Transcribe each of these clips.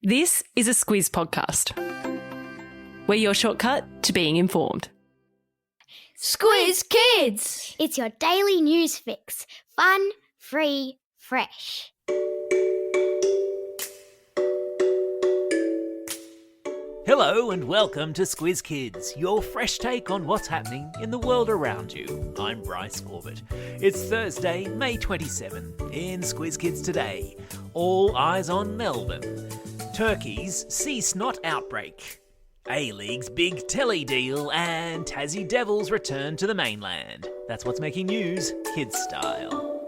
This is a Squiz podcast. We're your shortcut to being informed. Squiz Kids! It's your daily news fix. Fun, free, fresh. Hello and welcome to Squiz Kids, your fresh take on what's happening in the world around you. I'm Bryce Orbit. It's Thursday, May 27. In Squiz Kids today, all eyes on Melbourne. Turkey's sea snot outbreak. A-League's big telly deal and Tassie Devils return to the mainland. That's what's making news, kids style.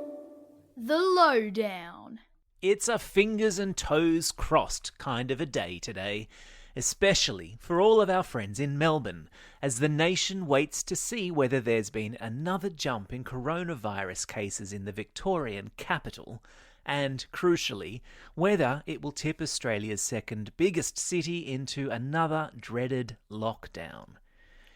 The lowdown. It's a fingers and toes crossed kind of a day today, especially for all of our friends in Melbourne, as the nation waits to see whether there's been another jump in coronavirus cases in the Victorian capital, and, crucially, whether it will tip Australia's second biggest city into another dreaded lockdown.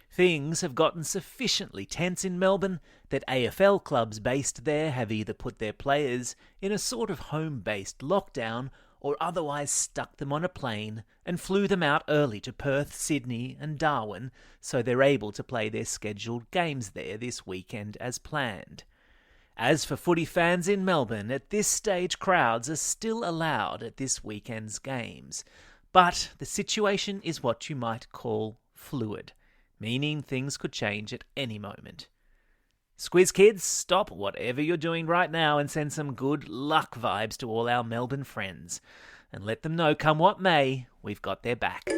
Things have gotten sufficiently tense in Melbourne that AFL clubs based there have either put their players in a sort of home-based lockdown or otherwise stuck them on a plane and flew them out early to Perth, Sydney and Darwin so they're able to play their scheduled games there this weekend as planned. As for footy fans in Melbourne, at this stage crowds are still allowed at this weekend's games. But the situation is what you might call fluid, meaning things could change at any moment. Squiz Kids, stop whatever you're doing right now and send some good luck vibes to all our Melbourne friends. And let them know, come what may, we've got their back.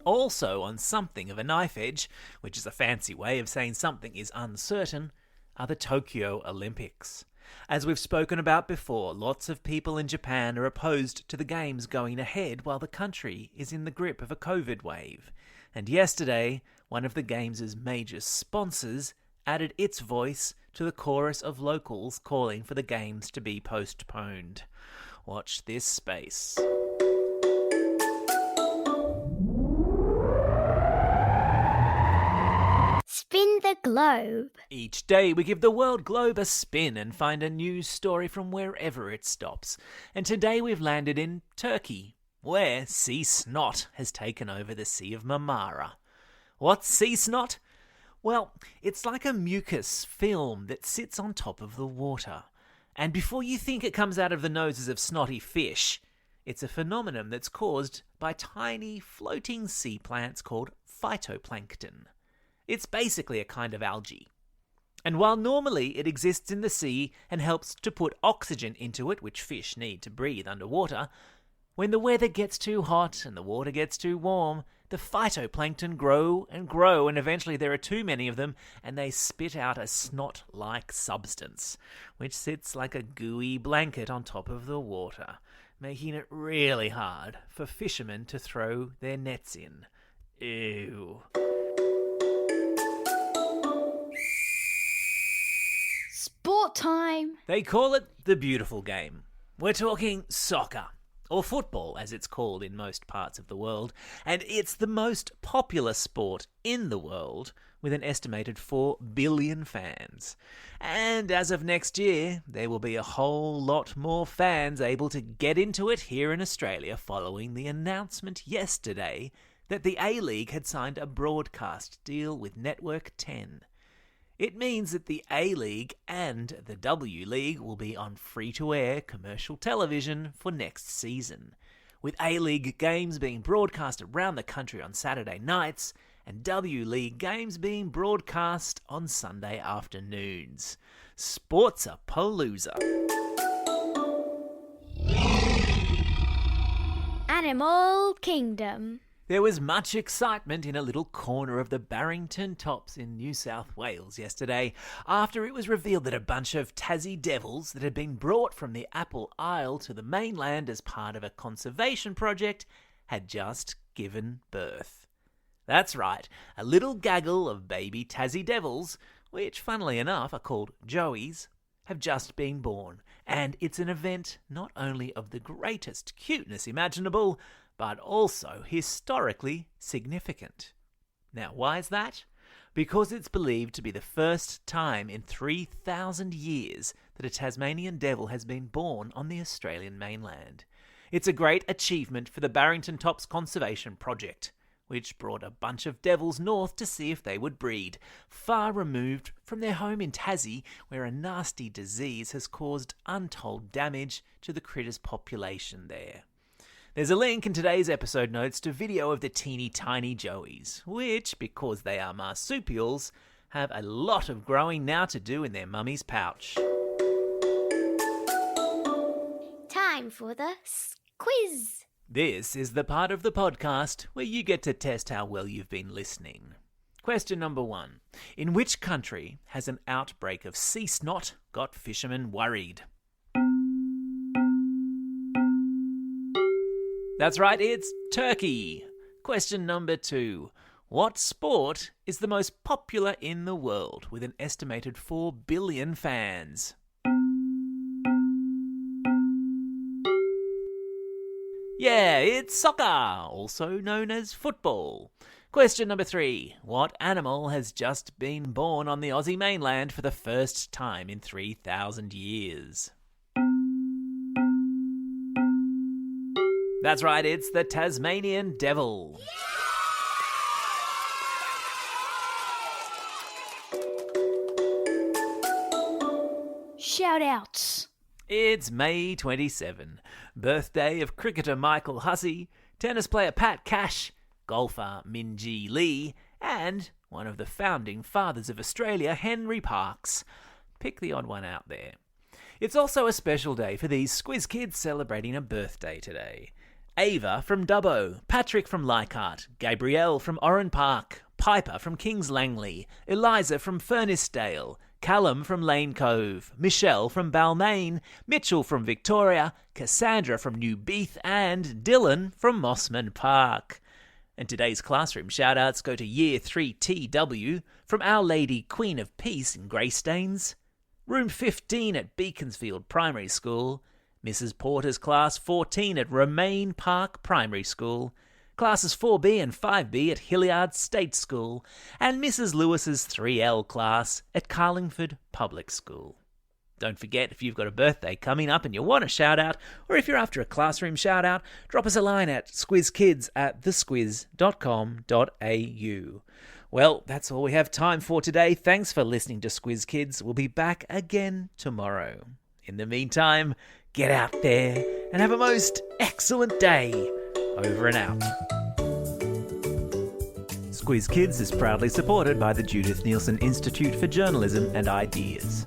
Also on something of a knife edge, which is a fancy way of saying something is uncertain, are the Tokyo Olympics. As we've spoken about before, lots of people in Japan are opposed to the games going ahead while the country is in the grip of a COVID wave. And yesterday, one of the games' major sponsors added its voice to the chorus of locals calling for the games to be postponed. Watch this space. Spin the globe. Each day we give the world globe a spin and find a news story from wherever it stops. And today we've landed in Turkey, where sea snot has taken over the Sea of Marmara. What's sea snot? Well, it's like a mucus film that sits on top of the water. And before you think it comes out of the noses of snotty fish, it's a phenomenon that's caused by tiny floating sea plants called phytoplankton. It's basically a kind of algae. And while normally it exists in the sea and helps to put oxygen into it, which fish need to breathe underwater, when the weather gets too hot and the water gets too warm, the phytoplankton grow and eventually there are too many of them and they spit out a snot-like substance, which sits like a gooey blanket on top of the water, making it really hard for fishermen to throw their nets in. Ew. Sport time. They call it the beautiful game. We're talking soccer, or football as it's called in most parts of the world, and it's the most popular sport in the world with an estimated 4 billion fans. And as of next year, there will be a whole lot more fans able to get into it here in Australia following the announcement yesterday that the A-League had signed a broadcast deal with Network 10. It means that the A-League and the W-League will be on free-to-air commercial television for next season, with A-League games being broadcast around the country on Saturday nights and W-League games being broadcast on Sunday afternoons. Sports-a-palooza. Animal Kingdom. There was much excitement in a little corner of the Barrington Tops in New South Wales yesterday after it was revealed that a bunch of Tassie Devils that had been brought from the Apple Isle to the mainland as part of a conservation project had just given birth. That's right, a little gaggle of baby Tassie Devils, which funnily enough are called Joeys, have just been born, and it's an event not only of the greatest cuteness imaginable, but also historically significant. Now, why is that? Because it's believed to be the first time in 3,000 years that a Tasmanian devil has been born on the Australian mainland. It's a great achievement for the Barrington Tops Conservation Project, which brought a bunch of devils north to see if they would breed, far removed from their home in Tassie, where a nasty disease has caused untold damage to the critters' population there. There's a link in today's episode notes to video of the teeny tiny joeys, which, because they are marsupials, have a lot of growing now to do in their mummy's pouch. Time for the quiz. This is the part of the podcast where you get to test how well you've been listening. Question number 1. In which country has an outbreak of sea snot got fishermen worried? That's right, it's Turkey. Question number 2. What sport is the most popular in the world with an estimated 4 billion fans? Yeah, it's soccer, also known as football. Question number 3. What animal has just been born on the Aussie mainland for the first time in 3,000 years? That's right, it's the Tasmanian devil. Shout outs. It's May 27, birthday of cricketer Michael Hussey, tennis player Pat Cash, golfer Minjee Lee, and one of the founding fathers of Australia, Henry Parkes. Pick the odd one out there. It's also a special day for these Squiz Kids celebrating a birthday today. Ava from Dubbo, Patrick from Leichhardt, Gabrielle from Oran Park, Piper from Kings Langley, Eliza from Furnessdale, Callum from Lane Cove, Michelle from Balmain, Mitchell from Victoria, Cassandra from New Beith, and Dylan from Mossman Park. And today's classroom shout-outs go to Year 3 TW from Our Lady Queen of Peace in Greystanes, Room 15 at Beaconsfield Primary School, Mrs. Porter's Class 14 at Romaine Park Primary School, Classes 4B and 5B at Hilliard State School, and Mrs. Lewis's 3L class at Carlingford Public School. Don't forget, if you've got a birthday coming up and you want a shout-out, or if you're after a classroom shout-out, drop us a line at squizkids@thesquiz.com.au. Well, that's all we have time for today. Thanks for listening to Squiz Kids. We'll be back again tomorrow. In the meantime, get out there and have a most excellent day. Over and out. Squiz Kids is proudly supported by the Judith Neilson Institute for Journalism and Ideas.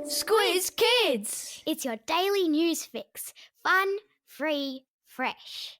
Squiz Kids. It's your daily news fix. Fun, free, fresh.